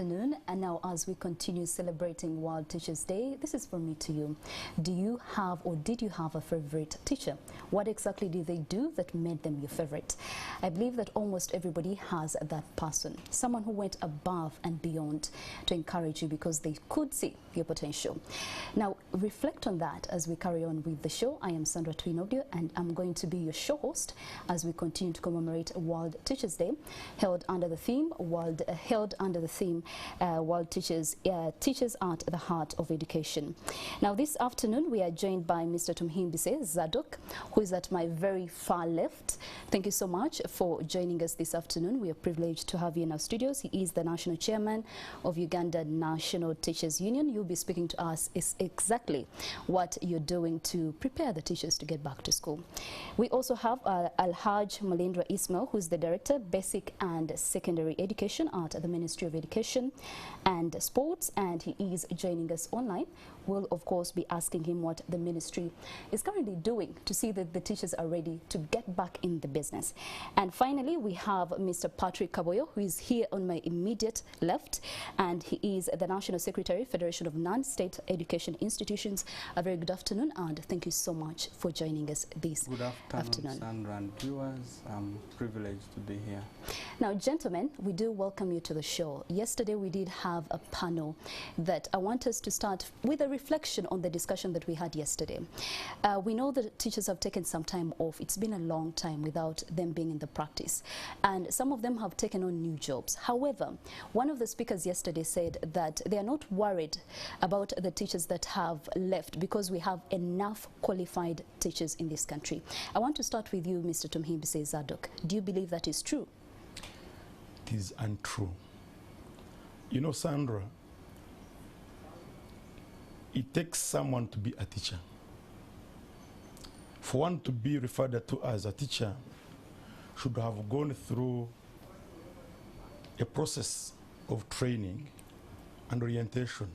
afternoon, and now as we continue celebrating World Teachers Day, this is from me to you. Do you have or did you have a favorite teacher? What exactly did they do that made them your favorite? I believe that almost everybody has that person, someone who went above and beyond to encourage you because they could see your potential. Now, reflect on that as we carry on with the show. I am Sandra Twinodio, and I'm going to be your show host as we continue to commemorate World Teachers Day, held under the theme World Teachers, Teachers at the Heart of Education. Now, this afternoon we are joined by Mr. Tumhimbise Zadok, who is at my very far left. Thank you so much for joining us this afternoon. We are privileged to have you in our studios. He is the National Chairman of Uganda National Teachers Union. You'll be speaking to us is exactly what you're doing to prepare the teachers to get back to school. We also have Alhaj Malindra Ismail, who is the Director, Basic and Secondary Education at the Ministry of Education and Sports, and he is joining us online. We'll of course be asking him what the ministry is currently doing to see that the teachers are ready to get back in the business. And finally, we have Mr. Patrick Kaboyo, who is here on my immediate left, and he is the National Secretary, Federation of Non-State Education Institutions. A very good afternoon, and thank you so much for joining us this afternoon. Sandra and viewers, I'm privileged to be here. Now, gentlemen, we do welcome you to the show. Yesterday we did have a panel that I want us to start with a reflection on the discussion that we had yesterday. We know that teachers have taken some time off. It's been a long time without them being in the practice, and some of them have taken on new jobs. However, one of the speakers yesterday said that they are not worried about the teachers that have left because we have enough qualified teachers in this country. I want to start with you, Mr. Tumhimbise Zadok. Do you believe that is true? It is untrue. You know, Sandra, it takes someone to be a teacher. For one to be referred to as a teacher, should have gone through a process of training and orientation.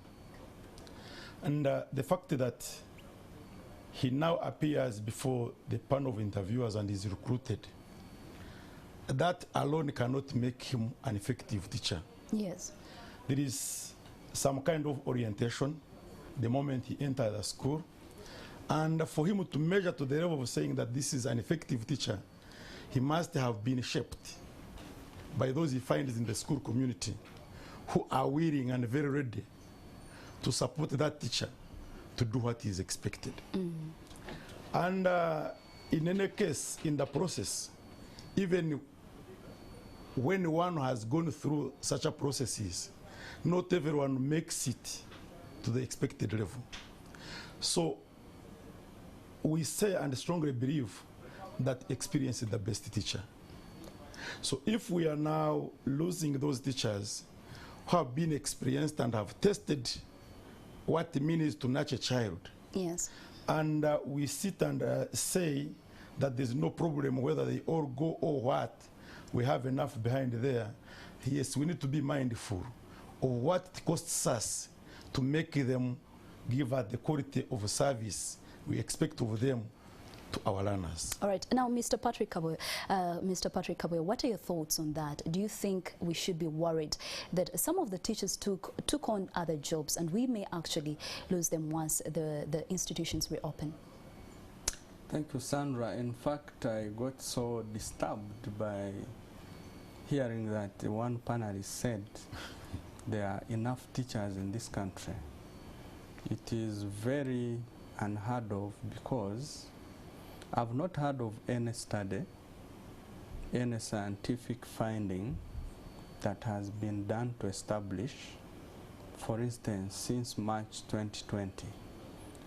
And the fact that he now appears before the panel of interviewers and is recruited, that alone cannot make him an effective teacher. Yes. There is some kind of orientation the moment he enters the school, and for him to measure to the level of saying that this is an effective teacher, he must have been shaped by those he finds in the school community who are willing and very ready to support that teacher to do what is expected. And in any case, in the process, even when one has gone through such a processes, not everyone makes it to the expected level. So we say and strongly believe that experience is the best teacher. So if we are now losing those teachers who have been experienced and have tested what it means to nurture a child, yes, and we sit and say that there's no problem whether they all go or what, we have enough behind there. Yes, we need to be mindful of what it costs us to make them give us the quality of service we expect of them to our learners. All right. Now, Mr. Patrick Kaboyo, what are your thoughts on that? Do you think we should be worried that some of the teachers took on other jobs and we may actually lose them once the institutions reopen? Thank you, Sandra. In fact, I got so disturbed by hearing that one panelist said there are enough teachers in this country. It is very unheard of because I've not heard of any study, any scientific finding that has been done to establish, for instance, since March 2020,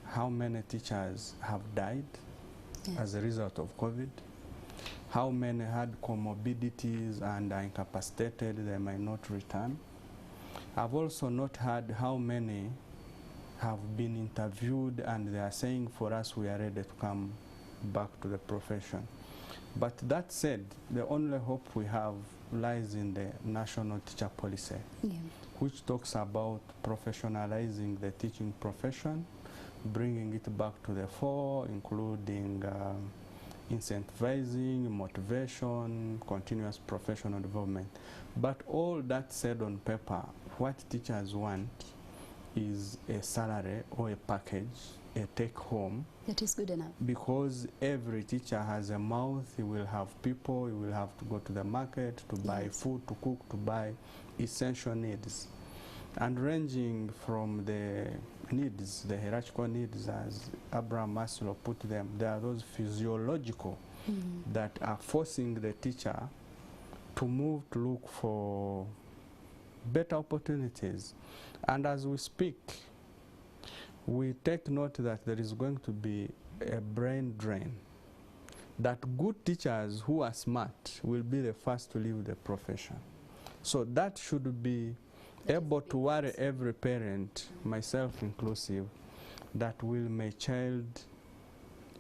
how many teachers have died as a result of COVID, how many had comorbidities and are incapacitated, they might not return. I've also not heard how many have been interviewed and they are saying for us we are ready to come back to the profession. But that said, the only hope we have lies in the national teacher policy, which talks about professionalizing the teaching profession, bringing it back to the fore, including incentivizing, motivation, continuous professional development. But all that said on paper, what teachers want is a salary or a package, a take-home. That is good enough. Because every teacher has a mouth, he will have people, he will have to go to the market to buy food, to cook, to buy essential needs. And ranging from the needs, the hierarchical needs, as Abraham Maslow put them, there are those physiological that are forcing the teacher to move to look for better opportunities. And as we speak, we take note that there is going to be a brain drain, that good teachers who are smart will be the first to leave the profession. So that should be able to worry every parent, myself inclusive, that will my child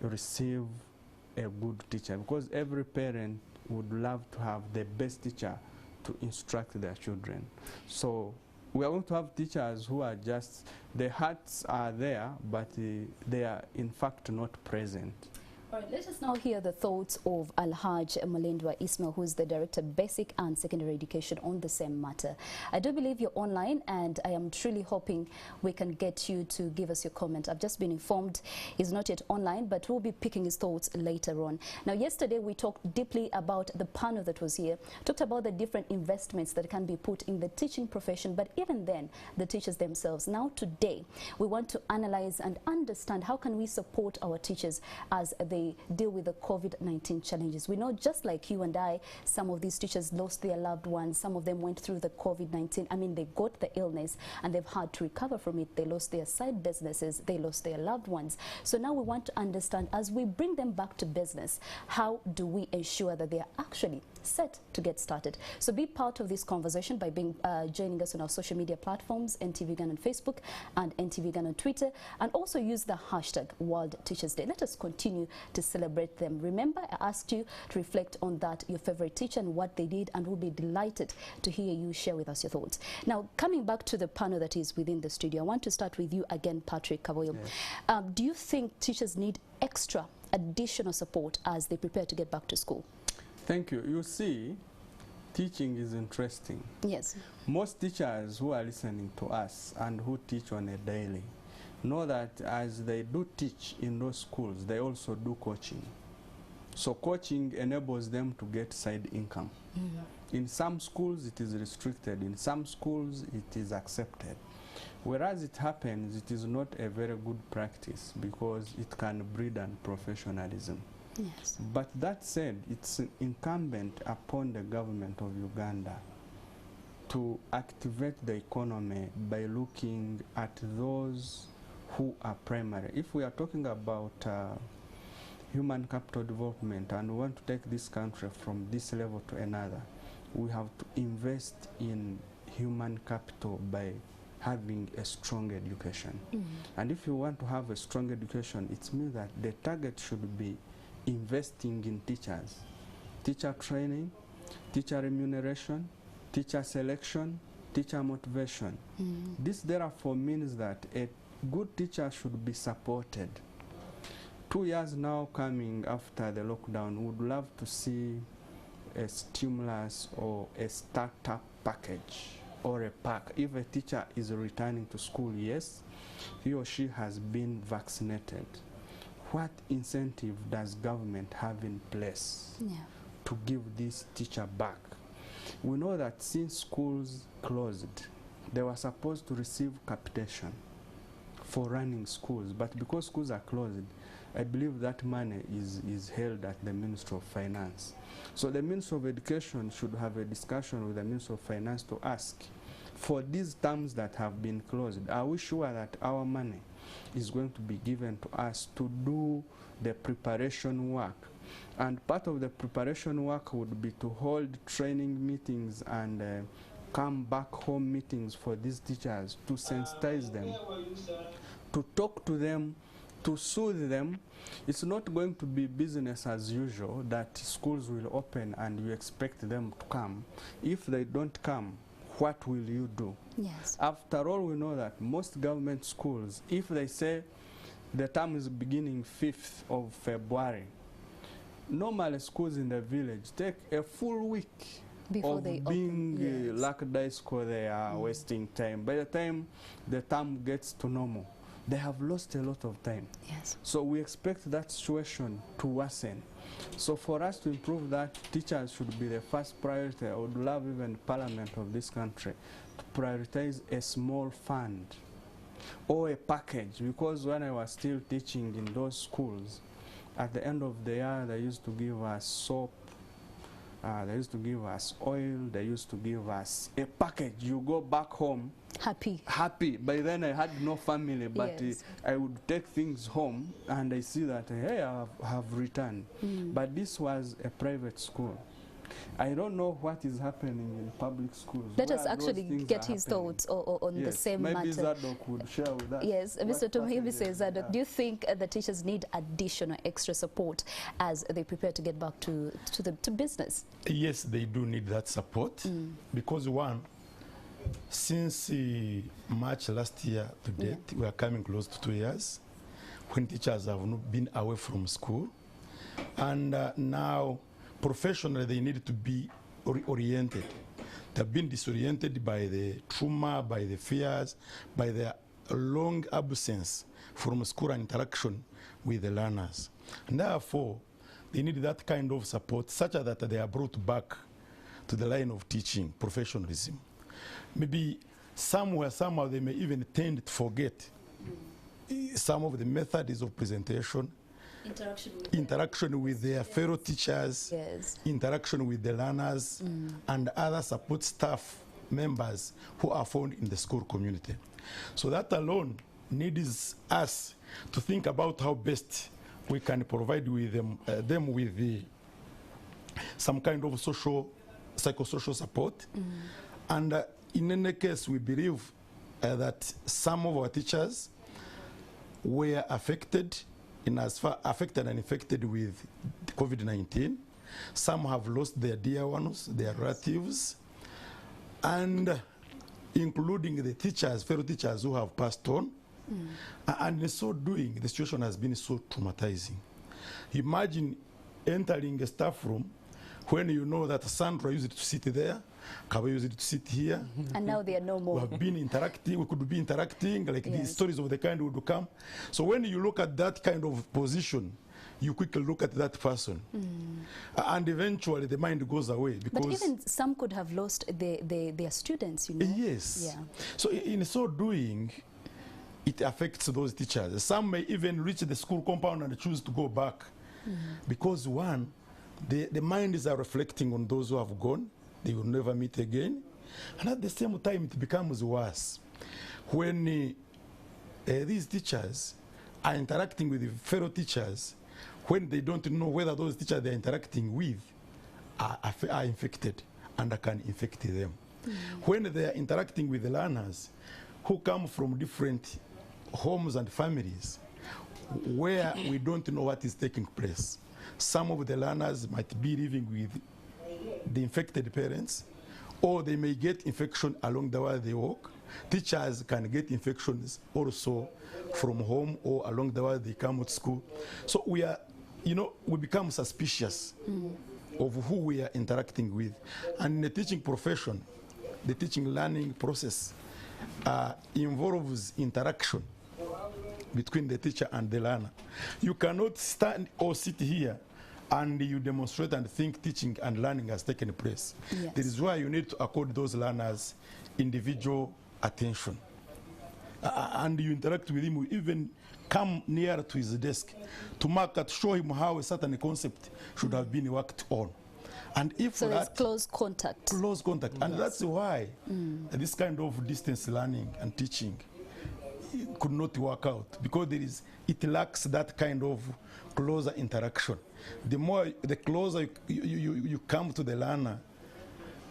receive a good teacher, because every parent would love to have the best teacher to instruct their children. So we are going to have teachers who are just, the hearts are there, but they are in fact not present. All right, let us now hear the thoughts of Alhaj Malindwa Ismail, who is the Director of Basic and Secondary Education, on the same matter. I do believe you're online, and I am truly hoping we can get you to give us your comment. I've just been informed he's not yet online, but we'll be picking his thoughts later on. Now, yesterday we talked deeply about the panel that was here, talked about the different investments that can be put in the teaching profession, but even then, the teachers themselves. Now, today, we want to analyze and understand how can we support our teachers as they deal with the COVID-19 challenges. We know, just like you and I, some of these teachers lost their loved ones. Some of them went through the COVID-19. I mean, they got the illness and they've had to recover from it. They lost their side businesses. They lost their loved ones. So now we want to understand, as we bring them back to business, how do we ensure that they are actually set to get started? So be part of this conversation by joining us on our social media platforms, NTV Ghana on Facebook and NTV Ghana on Twitter, and also use the hashtag World Teachers Day. Let us continue to celebrate them. Remember, I asked you to reflect on that, your favorite teacher and what they did, and we'll be delighted to hear you share with us your thoughts. Now, coming back to the panel that is within the studio, I want to start with you again, Patrick Kaboyo. Yes. Do you think teachers need extra additional support as they prepare to get back to school? Thank you. You see, teaching is interesting. Yes. Most teachers who are listening to us and who teach on a daily know that as they do teach in those schools, they also do coaching. So coaching enables them to get side income. In some schools, it is restricted. In some schools, it is accepted. Whereas it happens, it is not a very good practice because it can breed unprofessionalism. Yes. But that said, it's incumbent upon the government of Uganda to activate the economy by looking at those who are primary. If we are talking about human capital development and we want to take this country from this level to another, we have to invest in human capital by having a strong education. And if you want to have a strong education, it means that the target should be investing in teachers, teacher training, teacher remuneration, teacher selection, teacher motivation. This therefore means that a good teacher should be supported. 2 years now coming after the lockdown, we would love to see a stimulus or a startup package or a pack. If a teacher is returning to school, yes, he or she has been vaccinated. What incentive does government have in place to give this teacher back? We know that since schools closed, they were supposed to receive capitation for running schools, but because schools are closed, I believe that money is held at the Ministry of Finance. So the Ministry of Education should have a discussion with the Ministry of Finance to ask, for these terms that have been closed, are we sure that our money is going to be given to us to do the preparation work? And part of the preparation work would be to hold training meetings and come back home meetings for these teachers, to sensitize them, to talk to them, to soothe them. It's not going to be business as usual that schools will open and you expect them to come. If they don't come, what will you do? Yes. After all, we know that most government schools, if they say the term is beginning 5th of February, normally schools in the village take a full week Before of they being open, yes. lackadaisical, they are wasting time. By the time the term gets to normal, they have lost a lot of time. Yes. So we expect that situation to worsen. So for us to improve that, teachers should be the first priority. I would love even Parliament of this country to prioritize a small fund or a package, because when I was still teaching in those schools, at the end of the year they used to give us soap, they used to give us oil, they used to give us a package. You go back home happy. By then I had no family, but yes. I would take things home and I see that, hey, I have returned. But this was a private school. I don't know what is happening in public schools. Let us actually get his thoughts on the same matter. Maybe Zadok would share with us. Yes, Mr. Tumhimbi says, Zadok, do you think the teachers need additional extra support as they prepare to get back to business? Yes, they do need that support because one, since March last year to date, we are coming close to 2 years when teachers have not been away from school, and now professionally they need to be oriented. They've been disoriented by the trauma, by the fears, by the long absence from school and interaction with the learners. And therefore, they need that kind of support such that they are brought back to the line of teaching, professionalism. Maybe somehow they may even tend to forget some of the methods of presentation, interaction with their fellow teachers, yes. interaction with the learners, and other support staff members who are found in the school community. So that alone needs us to think about how best we can provide with them with some kind of psychosocial support. And in any case, we believe that some of our teachers were affected and infected with COVID-19. Some have lost their dear ones, their relatives, and including the teachers, fellow teachers who have passed on. And in so doing, the situation has been so traumatizing. Imagine entering a staff room when you know that Sandra used to sit there, Kabe used to sit here. And now they are no more. We have been interacting, we could be interacting, like yes. these stories of the kind would come. So when you look at that kind of position, you quickly look at that person. And eventually the mind goes away. Because but even some could have lost their students, you know. Yes. Yeah. So in so doing, it affects those teachers. Some may even reach the school compound and choose to go back. Because one, the minds are reflecting on those who have gone. They will never meet again. And at the same time, it becomes worse when these teachers are interacting with fellow teachers when they don't know whether those teachers they're interacting with are infected and can infect them. When they are interacting with the learners who come from different homes and families where we don't know what is taking place. Some of the learners might be living with the infected parents, or they may get infection along the way they walk. Teachers can get infections also from home or along the way they come to school. So we are, we become suspicious of who we are interacting with. And in the teaching profession, the teaching learning process involves interaction between the teacher and the learner. You cannot stand or sit here and you demonstrate and think teaching and learning has taken place. Yes. That is why you need to accord those learners individual attention. And you interact with him, you even come near to his desk to show him how a certain concept should have been worked on. And if so that, there's close contact. Close contact. And yes. that's why this kind of distance learning and teaching could not work out, because it lacks that kind of closer interaction. The closer you come to the learner,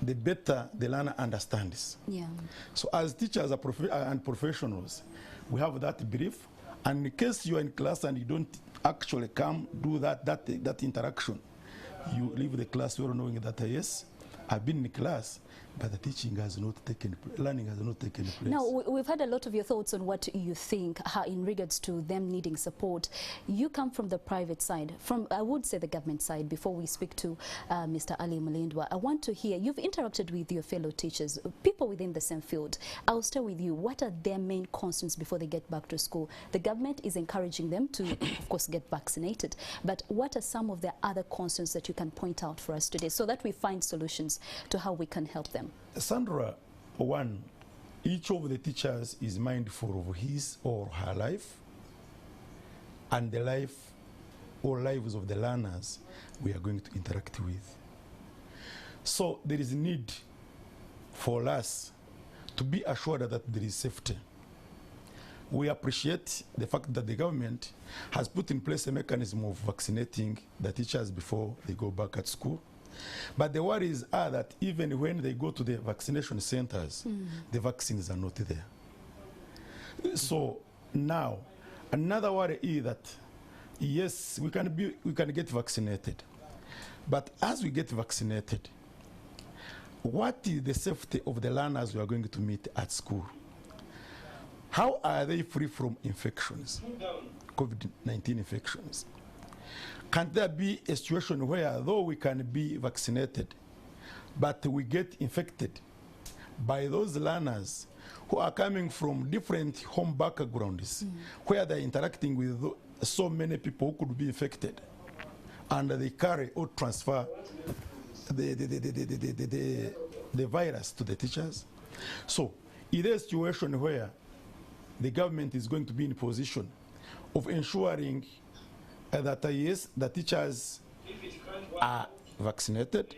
the better the learner understands. Yeah. So as teachers and professionals, we have that belief. And in case you are in class and you don't actually come do that interaction, you leave the class well knowing that, yes, I've been in class, but the teaching has not taken, learning has not taken place. Now, we've had a lot of your thoughts on what you think in regards to them needing support. You come from the private side, from, I would say, the government side. Before we speak to Mr. Ali Mulindwa, I want to hear, you've interacted with your fellow teachers, people within the same field. I'll start with you. What are their main concerns before they get back to school? The government is encouraging them to, of course, get vaccinated. But what are some of the other concerns that you can point out for us today so that we find solutions to how we can help them? Sandra, one, each of the teachers is mindful of his or her life and the life or lives of the learners we are going to interact with. So there is need for us to be assured that there is safety. We appreciate the fact that the government has put in place a mechanism of vaccinating the teachers before they go back at school. But the worries are that even when they go to the vaccination centers, the vaccines are not there. So now, another worry is that, yes, we can get vaccinated. But as we get vaccinated, what is the safety of the learners we are going to meet at school? How are they free from infections, COVID-19 infections? Can there be a situation where, though we can be vaccinated, but we get infected by those learners who are coming from different home backgrounds, where they're interacting with so many people who could be infected, and they carry or transfer the virus to the teachers? So, is there a situation where the government is going to be in a position of ensuring that yes, the teachers are vaccinated,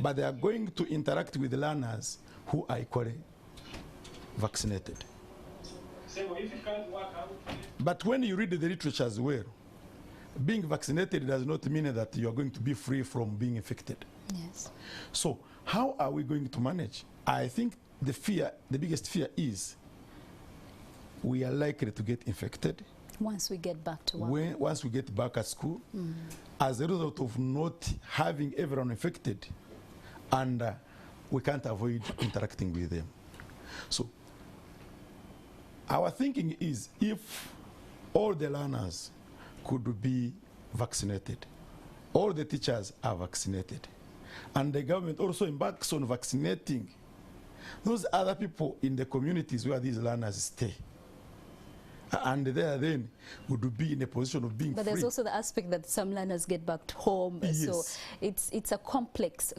but they are going to interact with the learners who are equally vaccinated? But when you read the literature as well, being vaccinated does not mean that you are going to be free from being infected. Yes. So how are we going to manage? I think the biggest fear is we are likely to get infected once we get back to work. Once we get back at school, as a result of not having everyone infected, and we can't avoid interacting with them. So our thinking is, if all the learners could be vaccinated, all the teachers are vaccinated, and the government also embarks on vaccinating those other people in the communities where these learners stay, and there then would be in a position of being But free. there's also the aspect that some learners get back home, Yes. so it's a complex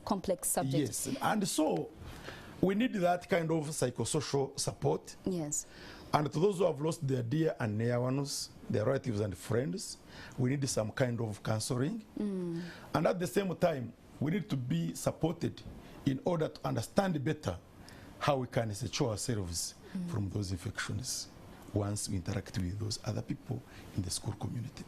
subject. Yes, and so we need that kind of psychosocial support. Yes. And to those who have lost their dear and near ones, their relatives and friends, we need some kind of counseling. And at the same time, we need to be supported in order to understand better how we can secure ourselves from those infections once we interact with those other people in the school community.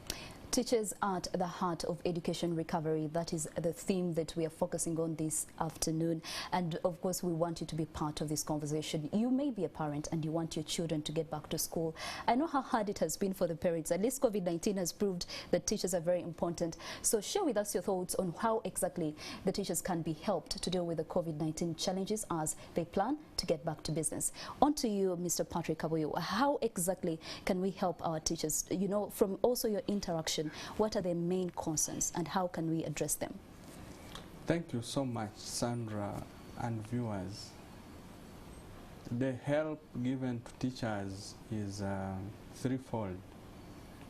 Teachers at the heart of education recovery, that is the theme that we are focusing on this afternoon. And of course, we want you to be part of this conversation. You may be a parent and you want your children to get back to school. I know how hard it has been for the parents. At least COVID-19 has proved that teachers are very important. So share with us your thoughts on how exactly the teachers can be helped to deal with the COVID-19 challenges as they plan to get back to business. On to you, Mr. Patrick Kabuyu. How exactly can we help our teachers? You know, from also your interaction, what are their main concerns and how can we address them? Thank you so much, Sandra and viewers. The help given to teachers is threefold.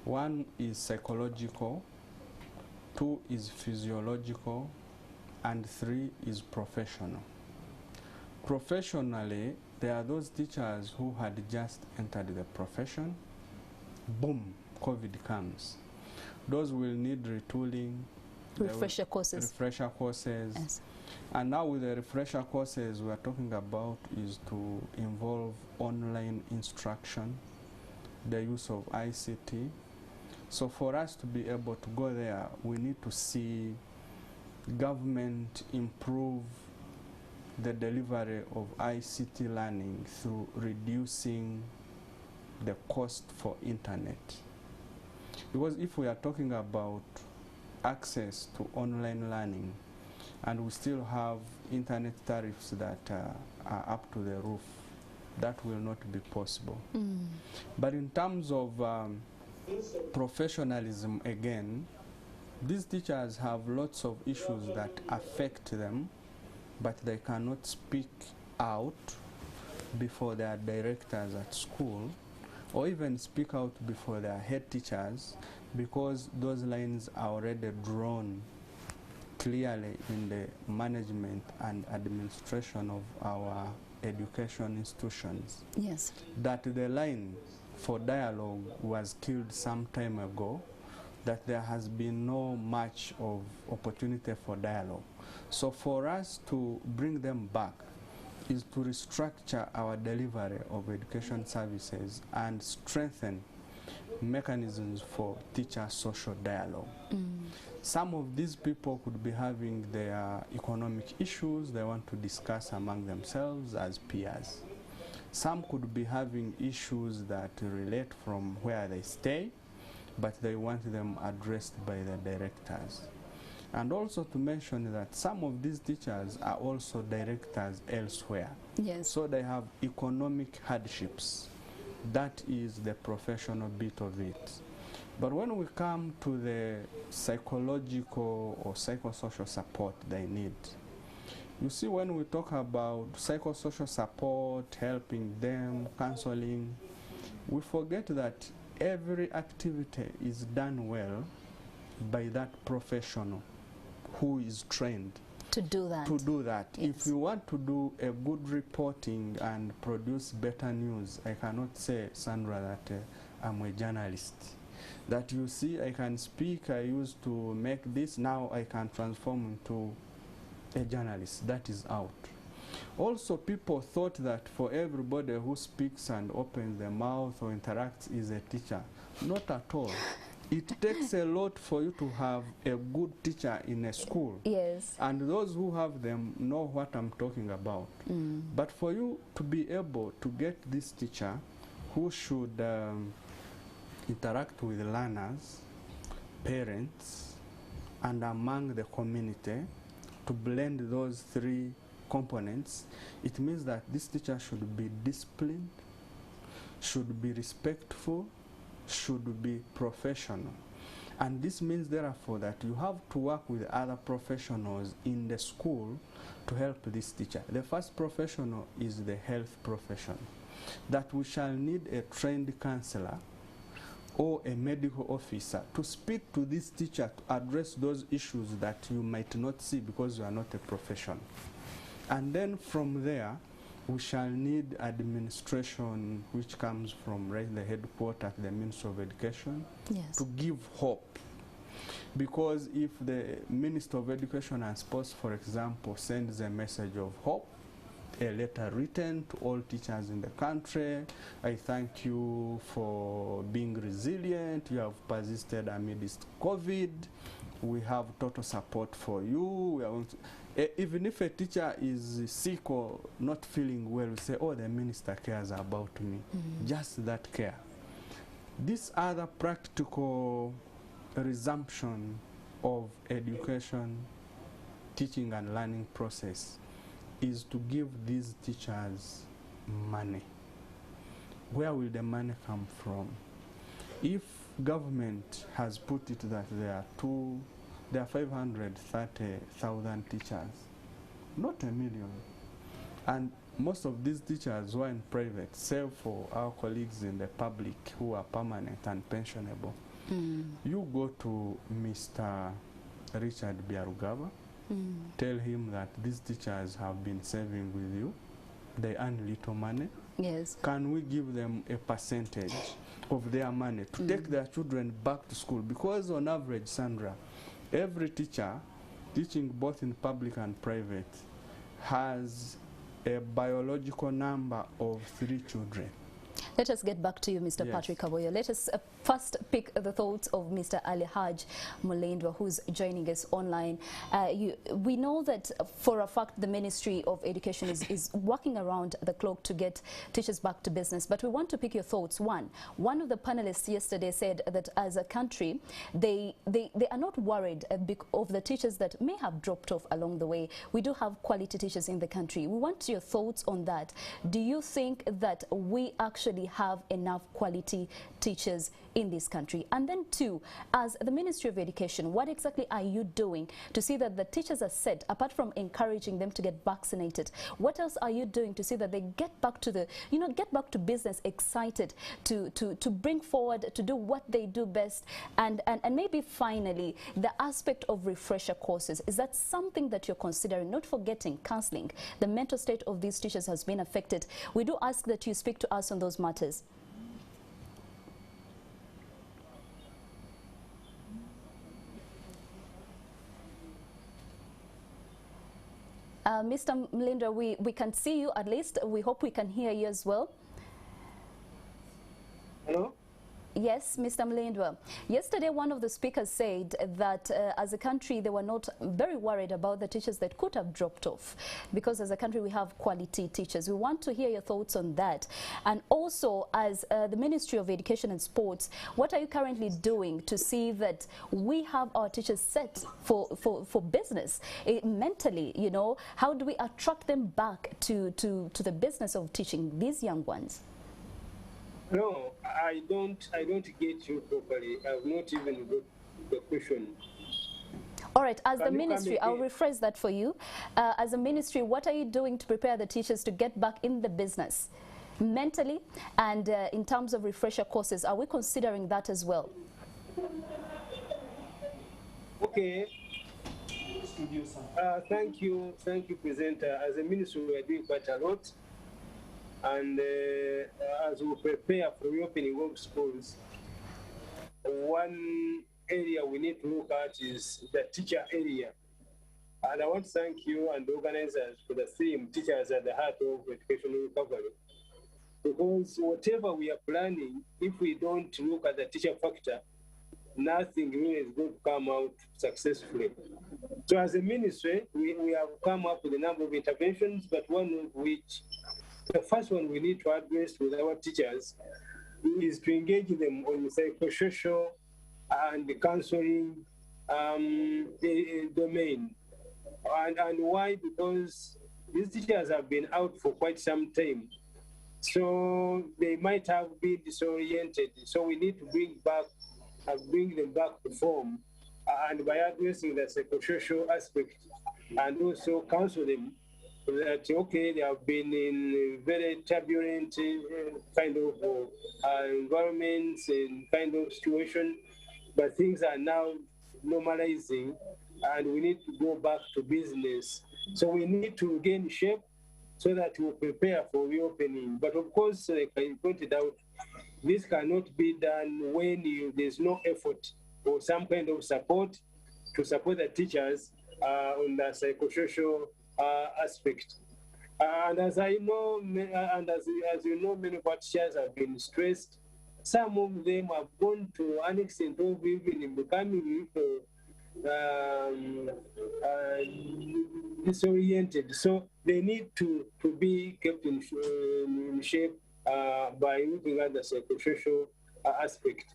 One is psychological, two is physiological, and three is professional. Professionally, there are those teachers who had just entered the profession. Boom, COVID comes. Those will need retooling, Refresher courses. Yes. And now with the refresher courses we are talking about is to involve online instruction, the use of ICT. So for us to be able to go there, we need to see government improve the delivery of ICT learning through reducing the cost for internet. Because if we are talking about access to online learning, and we still have internet tariffs that are up to the roof. That will not be possible. But in terms of professionalism, again, these teachers have lots of issues that affect them, but they cannot speak out before their directors at school, or even speak out before their head teachers, because those lines are already drawn clearly in the management and administration of our education institutions. Yes. That the line for dialogue was killed some time ago, that there has been no much of opportunity for dialogue. So for us to bring them back is to restructure our delivery of education services and strengthen mechanisms for teacher-social dialogue. Some of these people could be having their economic issues they want to discuss among themselves as peers. Some could be having issues that relate from where they stay, but they want them addressed by the directors. And also to mention that some of these teachers are also directors elsewhere. Yes. So they have economic hardships. That is the professional bit of it. But when we come to the psychological or psychosocial support they need, you see, when we talk about psychosocial support, helping them, counseling, we forget that every activity is done well by that professional who is trained to do that. Yes. If Yes. you want to do a good reporting and produce better news, I cannot say, Sandra, that I'm a journalist. That you see, I can speak, I used to make this, now I can transform into a journalist. That is out. Also, people thought that for everybody who speaks and opens their mouth or interacts is a teacher. Not at all. It takes a lot for you to have a good teacher in a school. Yes. And those who have them know what I'm talking about. But for you to be able to get this teacher who should interact with learners, parents, and among the community, to blend those three components, it means that this teacher should be disciplined, should be respectful, should be professional. And this means, therefore, that you have to work with other professionals in the school to help this teacher. The first professional is the health profession. That we shall need a trained counselor or a medical officer to speak to this teacher to address those issues that you might not see because you are not a professional. And then from there, we shall need administration, which comes from right the headquarters, the Ministry of Education, Yes. to give hope. Because if the Minister of Education and Sports, for example, sends a message of hope, a letter written to all teachers in the country, I thank you for being resilient, you have persisted amidst COVID, we have total support for you. We are going to, even if a teacher is sick or not feeling well, we say, oh, the minister cares about me. Just that care. This other practical resumption of education, teaching and learning process is to give these teachers money. Where will the money come from? If government has put it that there are 530,000 teachers, not 1 million. And most of these teachers who are in private, save for our colleagues in the public who are permanent and pensionable. You go to Mr. Richard Biarugaba, tell him that these teachers have been saving with you. They earn little money. Yes. Can we give them a percentage of their money to take their children back to school? Because on average, Sandra, every teacher teaching both in public and private has a biological number of 3 children. Let us get back to you, Mr. Yes. Patrick Kaboyo. Let us first pick the thoughts of Mr. Ali Haj Mulindwa, who's joining us online. We know that for a fact the Ministry of Education is working around the clock to get teachers back to business, but we want to pick your thoughts. One of the panelists yesterday said that as a country, they are not worried of the teachers that may have dropped off along the way. We do have quality teachers in the country. We want your thoughts on that. Do you think that we actually have enough quality teachers in this country? And then two, as the Ministry of Education, what exactly are you doing to see that the teachers are set, apart from encouraging them to get vaccinated? What else are you doing to see that they get back to the, get back to business excited to bring forward, to do what they do best? And maybe finally, the aspect of refresher courses, is that something that you're considering? Not forgetting counseling. The mental state of these teachers has been affected. We do ask that you speak to us on those matters. Mr. Mulindwa, we can see you at least. We hope we can hear you as well. Hello? Yes, Mr. Mulindwa. Yesterday, one of the speakers said that as a country, they were not very worried about the teachers that could have dropped off, because as a country, we have quality teachers. We want to hear your thoughts on that. And also, as the Ministry of Education and Sports, what are you currently doing to see that we have our teachers set for business mentally? How do we attract them back to the business of teaching these young ones? No, I don't get you properly. I've not even got the question. All right, as the ministry, I'll rephrase that for you. As a ministry, what are you doing to prepare the teachers to get back in the business mentally, and in terms of refresher courses? Are we considering that as well? Okay. Thank you, presenter. As a ministry, we are doing quite a lot. And as we prepare for reopening of schools, one area we need to look at is the teacher area. And I want to thank you and the organizers for the theme, teachers at the heart of educational recovery. Because whatever we are planning, if we don't look at the teacher factor, nothing really is going to come out successfully. So as a ministry, we have come up with a number of interventions, but one of which, the first one we need to address with our teachers is to engage them on the psychosocial and the counseling domain. And why? Because these teachers have been out for quite some time. So they might have been disoriented. So we need to bring them back to form. And by addressing the psychosocial aspect and also counsel them that, okay, they have been in very turbulent kind of environments and kind of situation, but things are now normalizing and we need to go back to business. So we need to gain shape so that we'll prepare for reopening. But of course, like I pointed out, this cannot be done when there's no effort or some kind of support to support the teachers on the psychosocial aspect. And as I know, and as you know, many teachers have been stressed. Some of them have gone to an extent of even becoming disoriented. So they need to be kept in shape by looking at the psychosocial aspect.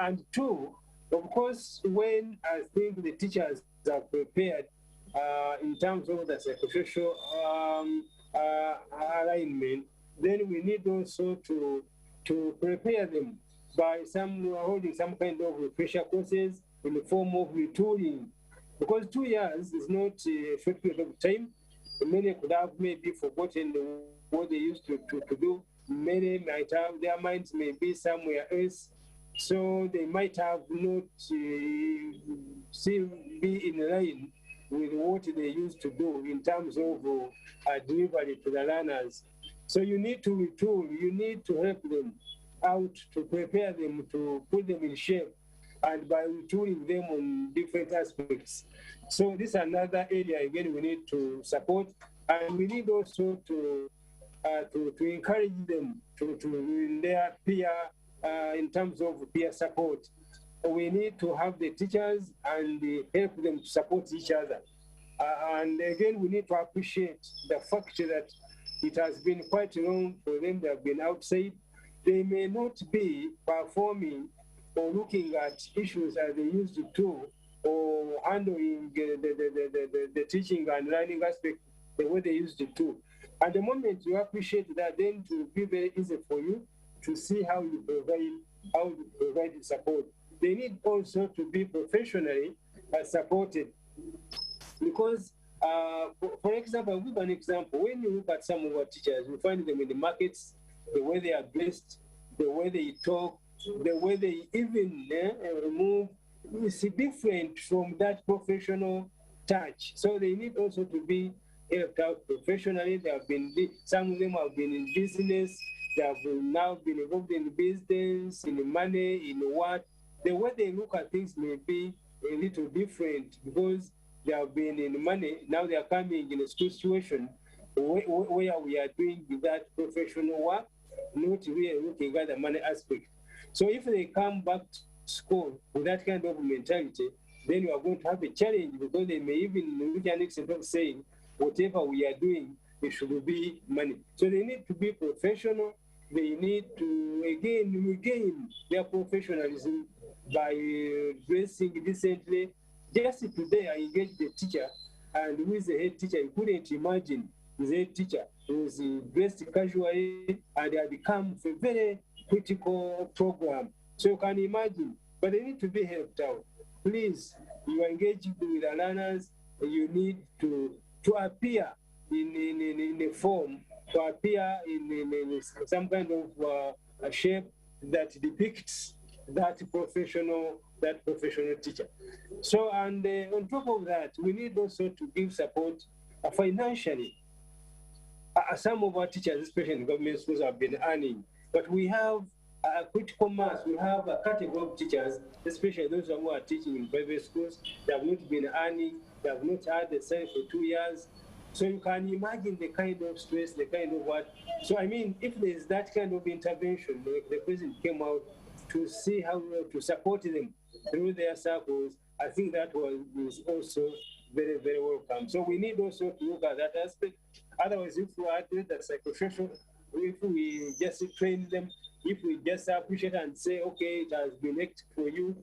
And two, of course, when I think the teachers are prepared in terms of the psychosocial alignment, then we need also to prepare them by holding some kind of refresher courses in the form of retooling. Because 2 years is not a short period of time. Many could have maybe forgotten what they used to do. Many might have, their minds may be somewhere else. So they might have not be in line with what they used to do in terms of delivery to the learners. So you need to retool, you need to help them out, to prepare them, to put them in shape, and by retooling them on different aspects. So this is another area, again, we need to support, and we need also to to encourage them to in their peer, in terms of peer support. We need to have the teachers and help them to support each other. And again, we need to appreciate the fact that it has been quite long for them. They have been outside. They may not be performing or looking at issues as they used to, or handling the teaching and learning aspect the way they used to. At the moment you appreciate that, then it will be very easy for you to see how you provide support. They need also to be professionally supported, because for example, I'll give an example. When you look at some of our teachers, you find them in the markets, the way they are dressed, the way they talk, the way they even move is different from that professional touch. So they need also to be helped out professionally. They have been, some of them have been in business. They have now been involved in business, in money, in what. The way they look at things may be a little different because they have been in money. Now they are coming in a situation where we are doing that professional work, not really looking at the money aspect. So if they come back to school with that kind of mentality, then you are going to have a challenge, because they may even reach an extent of saying, whatever we are doing, it should be money. So they need to be professional. They need to, again, regain their professionalism by dressing decently. Just today, I engaged the teacher, and who is the head teacher, you couldn't imagine his head teacher was dressed casually, and they had become a very critical program. So you can imagine, but they need to be helped out. Please, you are engaging with the learners, you need to appear in a form, to appear in some kind of a shape that depicts that professional teacher. So, and on top of that, we need also to give support financially. Some of our teachers, especially in government schools, have been earning, but we have a critical mass. We have a category of teachers, especially those who are teaching in private schools. They have not been earning. They have not had the salary for 2 years. So you can imagine the kind of stress, the kind of what. So I mean, if there is that kind of intervention, the president came out to see how to support them through their circles, I think that was also very, very welcome. So we need also to look at that aspect. Otherwise, if we are doing the psychosocial, if we just train them, if we just appreciate and say, okay, it has been acted for you,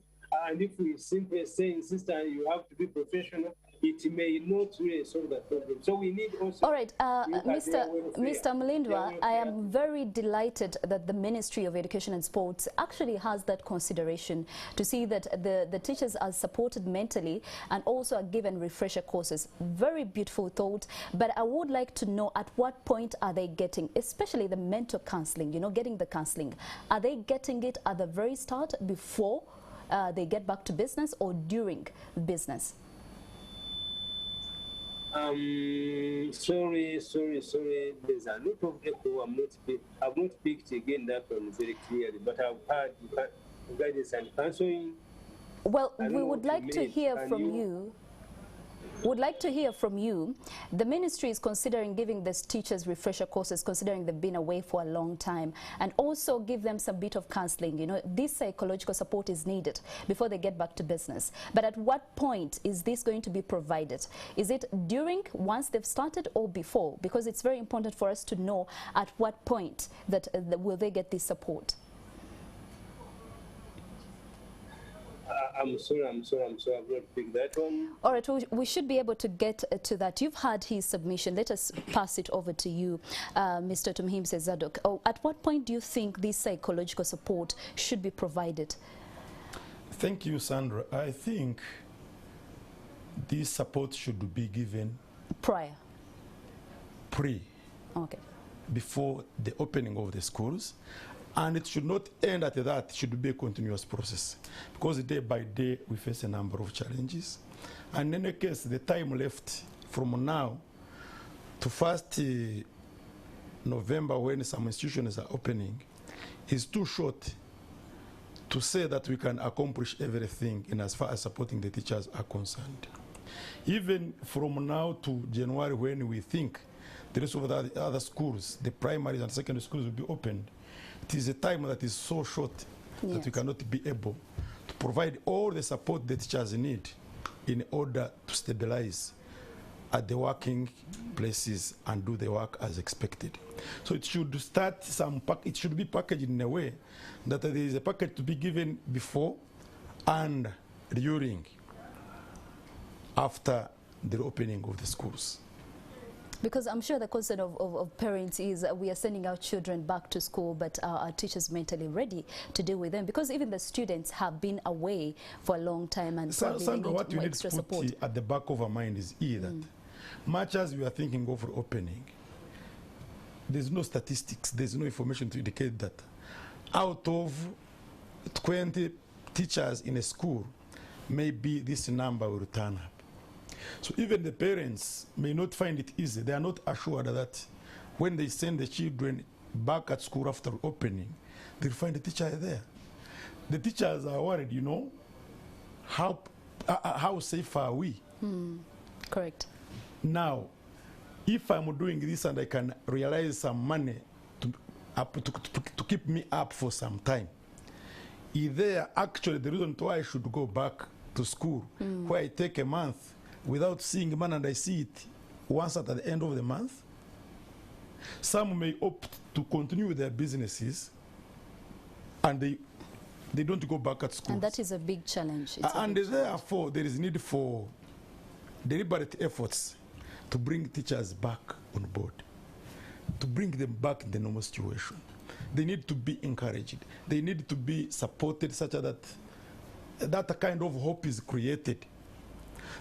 and if we simply say, insist, and you have to be professional, it may not really solve the problem. So we need also... All right, Mr. Mlindwa, I am very delighted that the Ministry of Education and Sports actually has that consideration to see that the teachers are supported mentally and also are given refresher courses. Very beautiful thought, but I would like to know at what point are they getting, especially the mental counseling, you know, getting the counseling. Are they getting it at the very start before they get back to business, or during business? Sorry. There's a lot of echo. I've not picked again that one very clearly, but I've had guidance and counseling. Well, we would like to hear from you. Would like to hear from you. The ministry is considering giving these teachers refresher courses, considering they've been away for a long time, and also give them some bit of counseling. You know, this psychological support is needed before they get back to business. But at what point is this going to be provided? Is it during, once they've started, or before? Because it's very important for us to know at what point that will they get this support. I'm sorry, I've not picked that one. All right, we should be able to get to that. You've had his submission. Let us pass it over to you, Mr. Tumhimse Zadok. At what point do you think this psychological support should be provided? Thank you, Sandra. I think this support should be given okay, before the opening of the schools. And it should not end at that. It should be a continuous process, because day by day we face a number of challenges. And in any case, the time left from now to 1st November, when some institutions are opening, is too short to say that we can accomplish everything in as far as supporting the teachers are concerned. Even from now to January, when we think the rest of the other schools, the primaries and secondary schools will be opened. It is a time that is so short that we cannot be able to provide all the support the teachers need in order to stabilize at the working places and do the work as expected. So it should start it should be packaged in a way that there is a package to be given before and during, after the opening of the schools. Because I'm sure the concern of parents is we are sending our children back to school, but our teachers mentally ready to deal with them, because even the students have been away for a long time and probably Sandra, need what you more need extra to put support. at the back of our mind is that much as we are thinking of reopening, there's no statistics, there's no information to indicate that out of 20 teachers in a school, maybe this number will turn up. So even the parents may not find it easy. They are not assured that when they send the children back at school after opening, they'll find the teacher there. The teachers are worried, you know, how safe are we? Correct. Now, if I'm doing this and I can realize some money to keep me up for some time, is there actually the reason why I should go back to school, where I take a month without seeing money and I see it once at the end of the month? Some may opt to continue with their businesses and they don't go back at school. And that is a big challenge. Therefore, there is need for deliberate efforts to bring teachers back on board, to bring them back in the normal situation. They need to be encouraged. They need to be supported such that that kind of hope is created.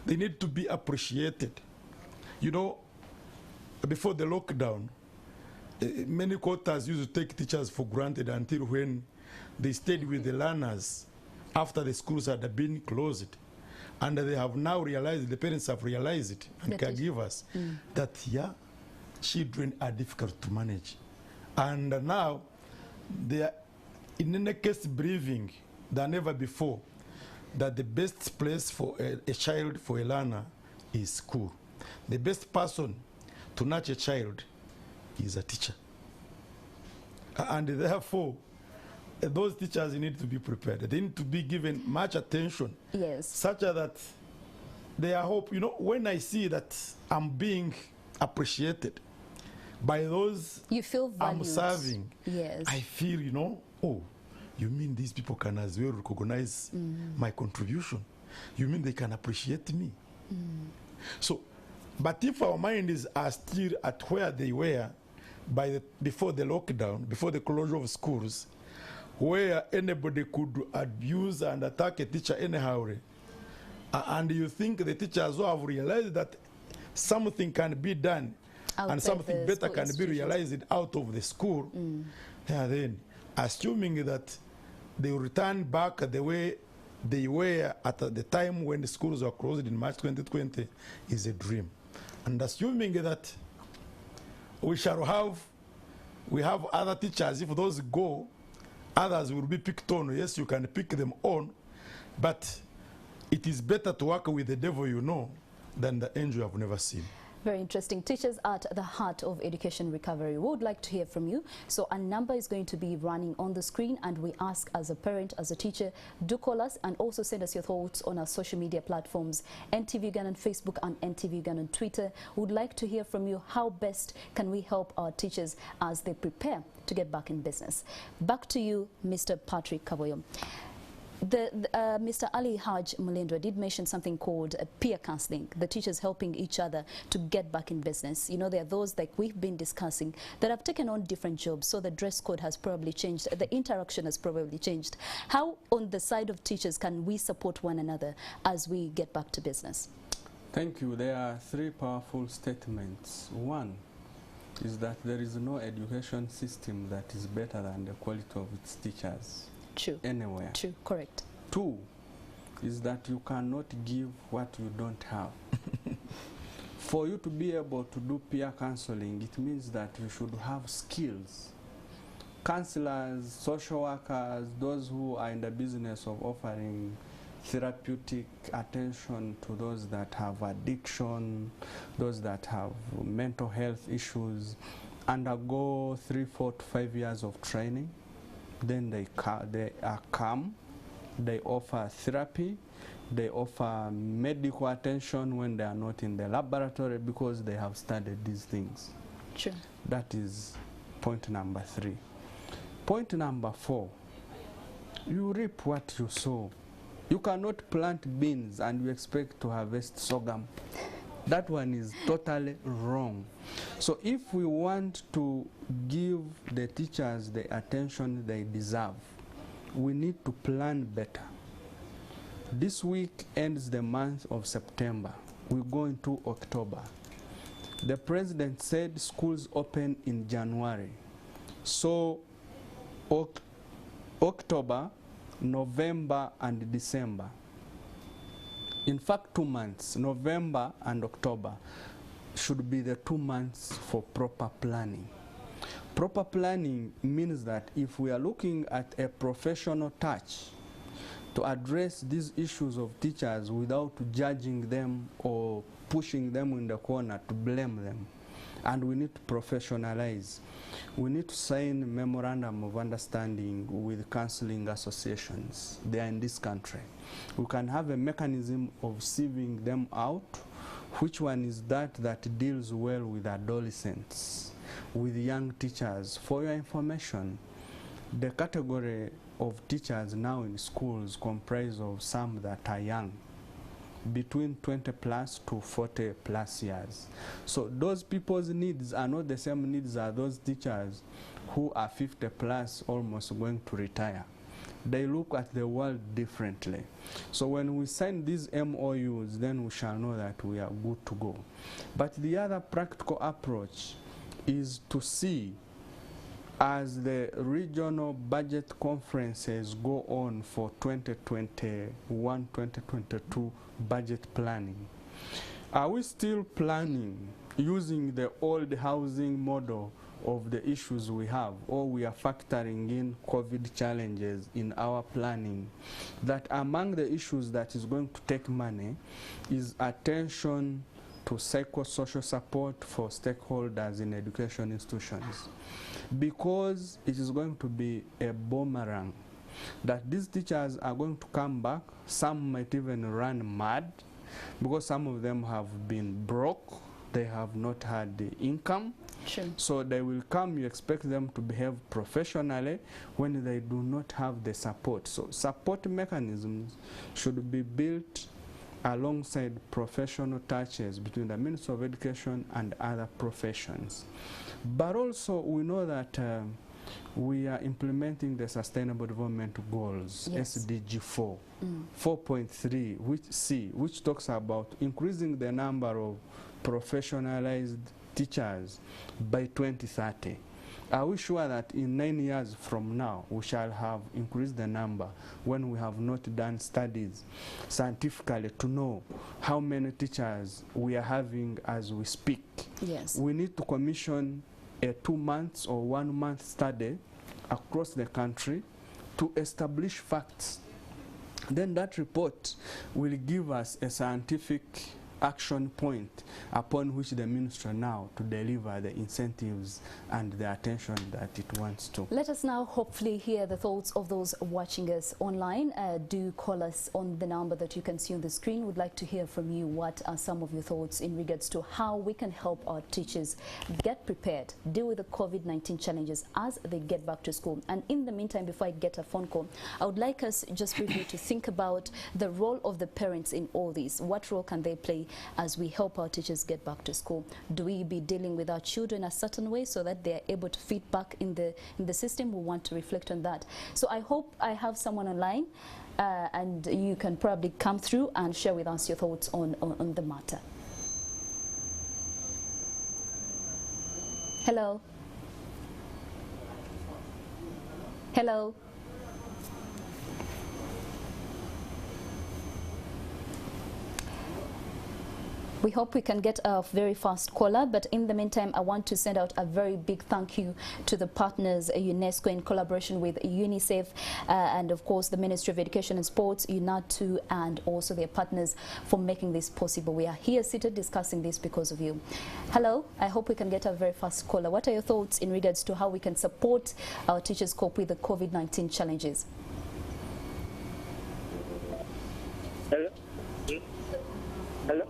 They need to be appreciated. You know, before the lockdown, many quarters used to take teachers for granted until when they stayed with the learners after the schools had been closed. And they have now realized, the parents have realized it, and caregivers, that, children are difficult to manage. And now, they are, in any case, believing than ever before that the best place for a child, for a learner, is school. The best person to nurture a child is a teacher. And therefore, those teachers need to be prepared. They need to be given much attention. Yes. Such that they are hope. You know, when I see that I'm being appreciated by those you feel valued. I'm serving, yes. I feel, you know, oh, you mean these people can as well recognize my contribution? You mean they can appreciate me? So, but if our minds are still at where they were before the lockdown, before the closure of schools, where anybody could abuse and attack a teacher anyhow, and you think the teachers who have realized that something can be done and something better can be realized out of the school, then assuming that they will return back the way they were at the time when the schools were closed in March 2020 is a dream. And assuming that we have other teachers, if those go, others will be picked on. Yes, you can pick them on, but it is better to work with the devil you know than the angel you have never seen. Very interesting. Teachers at the heart of education recovery. We would like to hear from you. So a number is going to be running on the screen, and we ask, as a parent, as a teacher, do call us and also send us your thoughts on our social media platforms, NTV Uganda on Facebook and NTV Uganda on Twitter. We would like to hear from you, how best can we help our teachers as they prepare to get back in business. Back to you, Mr. Patrick Kaboyo. Mr. Ali Haj Mulindwa did mention something called peer counseling, the teachers helping each other to get back in business. You know, there are those, like we've been discussing, that have taken on different jobs, so the dress code has probably changed, the interaction has probably changed. How, on the side of teachers, can we support one another as we get back to business? Thank you. There are three powerful statements. One is that there is no education system that is better than the quality of its teachers. True. Anywhere. True, correct. Two is that you cannot give what you don't have. For you to be able to do peer counseling, it means that you should have skills. Counselors, social workers, those who are in the business of offering therapeutic attention to those that have addiction, those that have mental health issues, undergo 3, 4 to 5 years of training. Then they are calm, they offer therapy, they offer medical attention when they are not in the laboratory because they have studied these things. Sure. That is point number 3. Point number 4, you reap what you sow. You cannot plant beans and you expect to harvest sorghum. That one is totally wrong. So if we want to give the teachers the attention they deserve, we need to plan better. This week ends the month of September. We go into October. The president said schools open in January. So October, November and December. In fact, 2 months, November and October, should be the 2 months for proper planning. Proper planning means that if we are looking at a professional touch to address these issues of teachers without judging them or pushing them in the corner to blame them, and we need to professionalize. We need to sign memorandum of understanding with counseling associations. They are in this country. We can have a mechanism of sieving them out. Which one is that deals well with adolescents, with young teachers? For your information, the category of teachers now in schools comprise of some that are young, between 20 plus to 40 plus years. So those people's needs are not the same needs as those teachers who are 50 plus, almost going to retire. They look at the world differently. So when we sign these MOUs, then we shall know that we are good to go. But the other practical approach is to see, as the regional budget conferences go on for 2021-2022 budget planning, are we still planning using the old housing model of the issues we have, or we are factoring in COVID challenges in our planning? That among the issues that is going to take money is attention to psychosocial support for stakeholders in education institutions, because it is going to be a boomerang, that these teachers are going to come back. Some might even run mad because some of them have been broke, they have not had the income. Sure. So they will come, you expect them to behave professionally when they do not have the support. So support mechanisms should be built alongside professional touches between the Ministry of Education and other professions. But also we know that we are implementing the Sustainable Development Goals, yes. SDG 4, 4.3, which talks about increasing the number of professionalized teachers by 2030. Are we sure that in 9 years from now we shall have increased the number when we have not done studies scientifically to know how many teachers we are having as we speak? Yes. We need to commission a 2 months or 1 month study across the country to establish facts. Then that report will give us a scientific action point upon which the ministry now to deliver the incentives and the attention that it wants to. Let us now hopefully hear the thoughts of those watching us online. Do call us on the number that you can see on the screen. We'd like to hear from you. What are some of your thoughts in regards to how we can help our teachers get prepared, deal with the COVID-19 challenges as they get back to school? And in the meantime, before I get a phone call, I would like us just briefly to think about the role of the parents in all this. What role can they play as we help our teachers get back to school? Do we be dealing with our children a certain way so that they are able to feed back in the system? We want to reflect on that. So I hope I have someone online and you can probably come through and share with us your thoughts on the matter. Hello. Hello. We hope we can get a very fast caller, but in the meantime, I want to send out a very big thank you to the partners, UNESCO in collaboration with UNICEF, and of course the Ministry of Education and Sports, UNATU, and also their partners for making this possible. We are here seated discussing this because of you. Hello, I hope we can get a very fast caller. What are your thoughts in regards to how we can support our teachers cope with the COVID-19 challenges? Hello? Hello?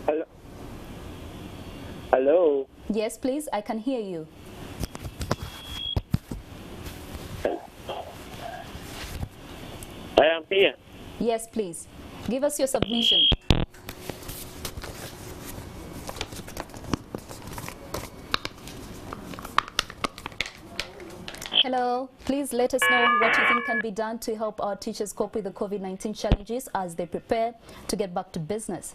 Hello? Hello? Yes, please, I can hear you. I am here. Yes, please. Give us your submission. Hello, please let us know what you think can be done to help our teachers cope with the COVID-19 challenges as they prepare to get back to business.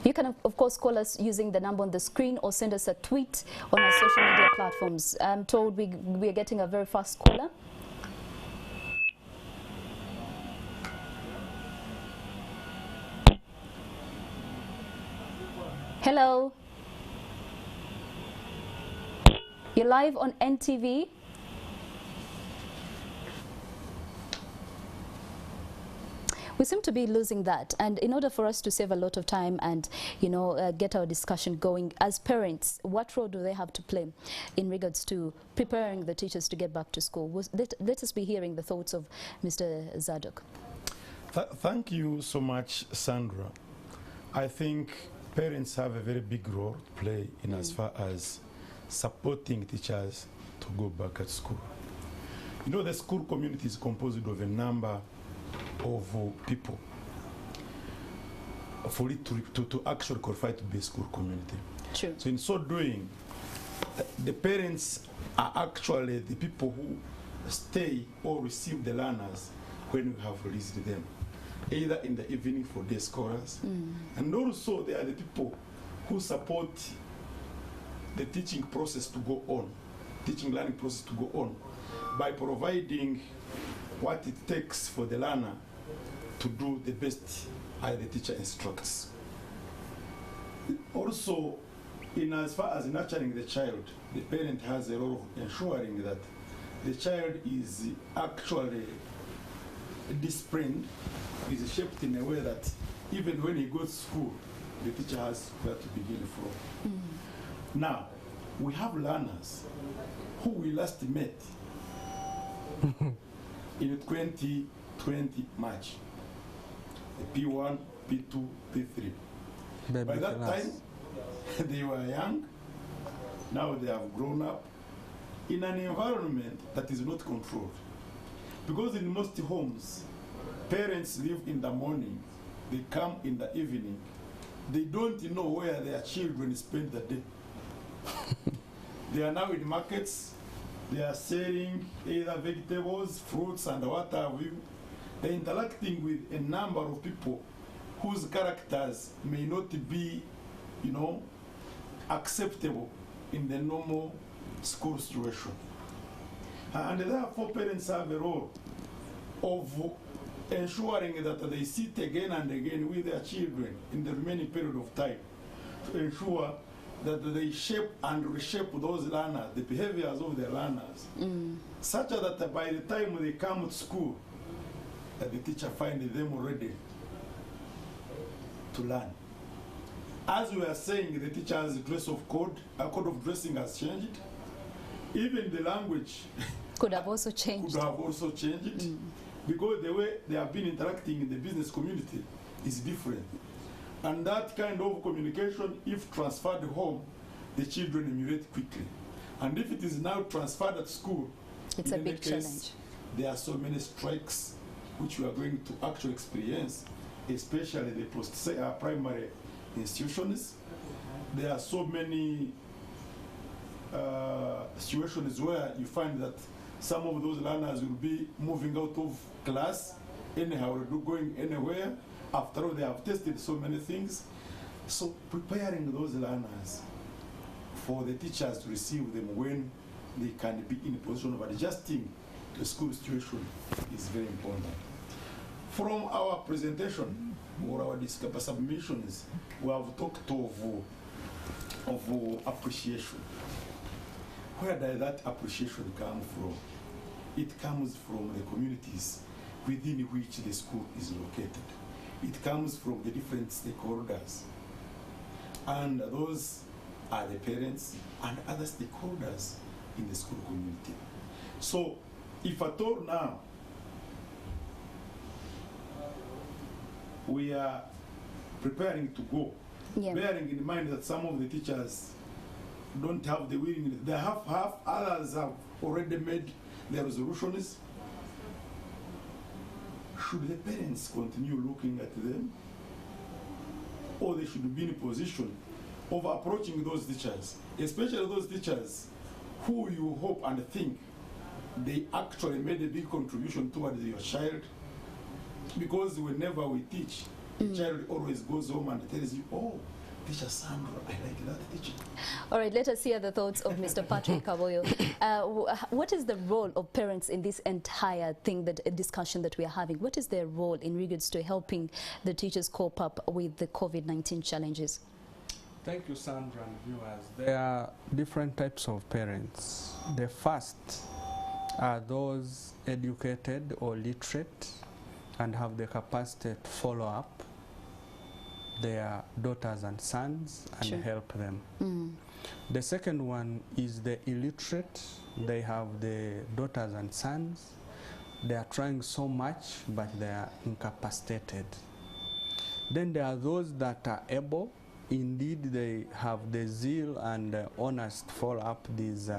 You can, of course, call us using the number on the screen or send us a tweet on our social media platforms. I'm told we are getting a very fast caller. Hello. You're live on NTV. We seem to be losing that, and in order for us to save a lot of time and get our discussion going, as parents, what role do they have to play in regards to preparing the teachers to get back to school? Let us be hearing the thoughts of Mr. Zadok. Thank you so much, Sandra. I think parents have a very big role to play in as far as supporting teachers to go back at school. You know, the school community is composed of a number of people for it to actually qualify to be a school community. True. So in so doing, the parents are actually the people who stay or receive the learners when we have released them, either in the evening for day scholars, and also they are the people who support the teaching process to go on, teaching learning process to go on, by providing what it takes for the learner to do the best as the teacher instructs. Also, in as far as nurturing the child, the parent has a role of ensuring that the child is actually disciplined, is shaped in a way that even when he goes to school, the teacher has where to begin from. Now, we have learners who we last met in 2020 March, the P1, P2, P3. By that time, they were young. Now they have grown up in an environment that is not controlled. Because in most homes, parents leave in the morning, they come in the evening. They don't know where their children spend the day. They are now in markets. They are selling either vegetables, fruits, and what have you. They're interacting with a number of people whose characters may not be, acceptable in the normal school situation. And therefore, parents have a role of ensuring that they sit again and again with their children in the remaining period of time to ensure that they shape and reshape those learners, the behaviors of the learners, such that by the time they come to school, that the teacher finds them ready to learn. As we are saying, the teacher's dress of code, a code of dressing has changed. Even the language could have also changed. Because the way they have been interacting in the business community is different. And that kind of communication, if transferred home, the children emulate quickly. And if it is now transferred at school, it's a big challenge. There are so many strikes which we are going to actually experience, especially the post-primary institutions. There are so many situations where you find that some of those learners will be moving out of class anyhow, going anywhere. After all, they have tested so many things. So preparing those learners for the teachers to receive them when they can be in a position of adjusting to the school situation is very important. From our presentation or our submissions, we have talked of appreciation. Where does that appreciation come from? It comes from the communities within which the school is located. It comes from the different stakeholders. And those are the parents and other stakeholders in the school community. So, if at all now we are preparing to go, bearing in mind that some of the teachers don't have the willingness, they have others have already made their resolutions. Should the parents continue looking at them, or they should be in a position of approaching those teachers, especially those teachers who you hope and think they actually made a big contribution towards your child? Because whenever we teach, the child always goes home and tells you, oh, Teacher Sandra, I like that teacher. All right, let us hear the thoughts of Mr. Patrick Kaboyo. What is the role of parents in this entire thing, discussion that we are having? What is their role in regards to helping the teachers cope up with the COVID-19 challenges? Thank you, Sandra and viewers. There are different types of parents. The first are those educated or literate and have the capacity to follow up their daughters and sons and help them. The second one is the illiterate. They have the daughters and sons. They are trying so much, but they are incapacitated. Then there are those that are able. Indeed, they have the zeal and honest follow up these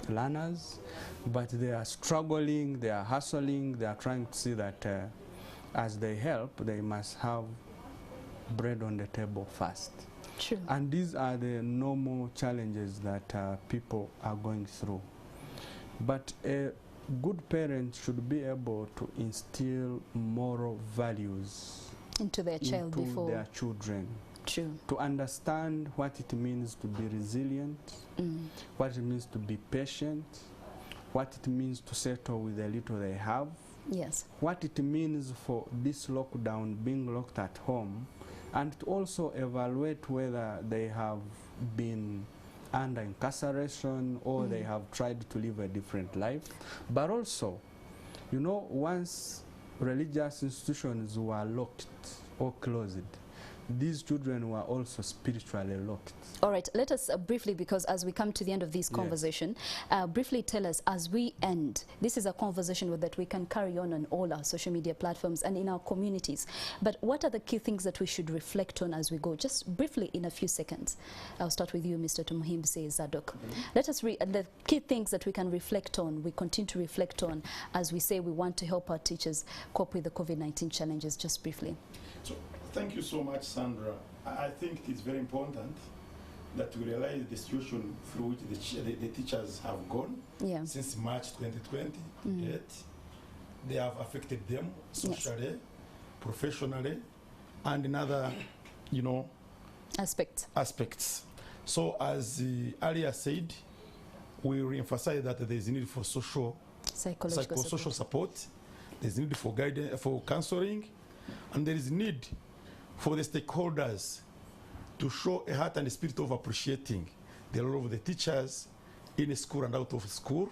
learners, but they are struggling, they are hustling, they are trying to see that as they help, they must have bread on the table first. True. And these are the normal challenges that people are going through. But a good parent should be able to instill moral values into their child before their children. True. To understand what it means to be resilient, what it means to be patient, what it means to settle with the little they have, what it means for this lockdown, being locked at home, and to also evaluate whether they have been under incarceration or they have tried to live a different life. But also, you know, once religious institutions were locked or closed, these children were also spiritually locked. All right, let us briefly, because as we come to the end of this conversation, briefly tell us as we end, this is a conversation that we can carry on all our social media platforms and in our communities. But what are the key things that we should reflect on as we go? Just briefly in a few seconds. I'll start with you, Mr. Tumhimbise Zadok. Let us read the key things that we can reflect on, we continue to reflect on as we say we want to help our teachers cope with the COVID-19 challenges, just briefly. So, thank you so much, Sandra. I think it's very important that we realize the situation through which the teachers have gone since March 2020. Yet they have affected them socially, professionally, and in other, you know, aspects. So, as earlier said, we re-emphasize that there is need for psychosocial support. There's need for guidance, for counseling, and there is need for the stakeholders to show a heart and a spirit of appreciating the role of the teachers in school and out of school,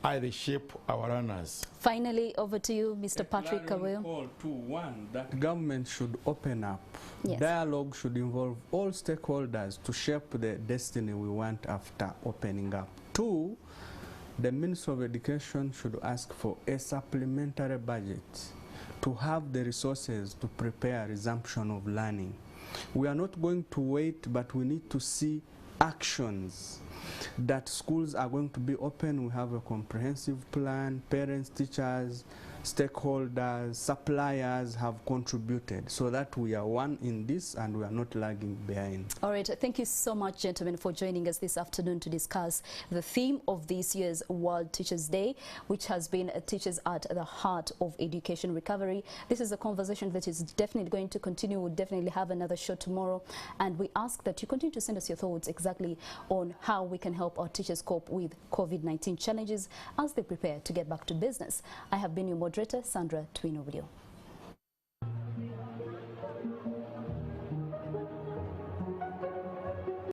as they shape our learners. Finally, over to you, Mr. Patrick Kaboyo. Call to one, that government should open up. Dialogue should involve all stakeholders to shape the destiny we want after opening up. Two, the Minister of Education should ask for a supplementary budget to have the resources to prepare resumption of learning. We are not going to wait, but we need to see actions that schools are going to be open. We have a comprehensive plan, parents, teachers, stakeholders, suppliers have contributed so that we are one in this and we are not lagging behind. All right, thank you so much, gentlemen, for joining us this afternoon to discuss the theme of this year's World Teachers' Day, which has been Teachers at the Heart of Education Recovery. This is a conversation that is definitely going to continue. We'll definitely have another show tomorrow, and we ask that you continue to send us your thoughts exactly on how we can help our teachers cope with COVID-19 challenges as they prepare to get back to business. I have been your moderator, Sandra Twino Video.